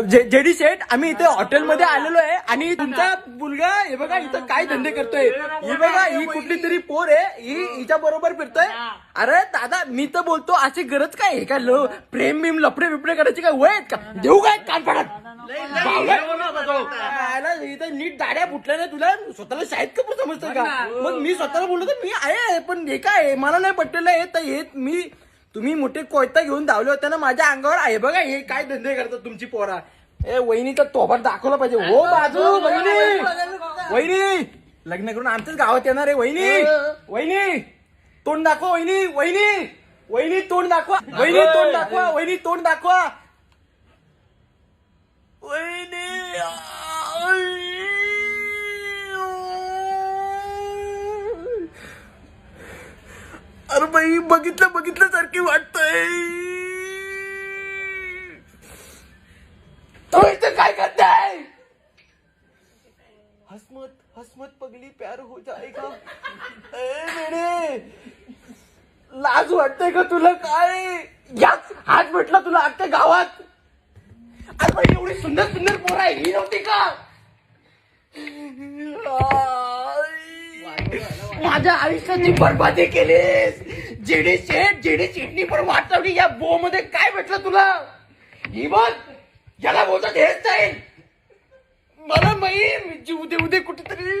JD शेठ, आम्ही इथे हॉटेलमध्ये आलेलो आहे आणि तुमचा मुलगा हे बघा इथं काय धंदे करतोय. ही बघा ही कुठली तरी पोर आहे, ही हिच्या बरोबर फिरतोय. अरे दादा मी तर बोलतो अशी गरज काय आहे का प्रेम बिम लफडे बिपडे करायची काय वय आहेत का? देऊ काय कान पडत इथं नीट दाड्या फुटल्या नाही तुला स्वतःला शाळेत कपूर समजतोय का? मग मी स्वतःला बोललो तर मी आहे, पण हे काय मला नाही पटलेलं आहे. तर हे मी तुम्ही मोठे कोयता घेऊन धावले होते ना माझ्या अंगावर आहे बघा. हे काय धंदे करतात तुमची पोरा. ए वहिनीचा तोफात दाखवला पाहिजे. हो बाजू वहिनी, वहिनी लग्न करून आमच्याच गावात येणार आहे. वहिनी, वहिनी तोंड दाखवा. वहिनी, वहिनी, वहिनी तोंड दाखवा. वहिनी तोंड दाखवा. वहिनी तोंड दाखवा. वहिनी अरे बाई बघितलं सारखी वाटतंय. तो इथं काय करताय? हसमत पगली प्यार हो जाएगा. मेरे लाज वाटतंय का तुला? काय याच हात म्हटला तुला अख्ख्या गावात. अरे बाई एवढी सुंदर सुंदर पोरं आहे ही नव्हती का? माझ्या आयुष्याची बरबादी केलीस. जेडी शेटनी पण वाचवली. या बो मध्ये काय भेटलं तुला? ही बघ याला बोलतात हेअरस्टाईल. मला जीव देऊ दे कुठेतरी.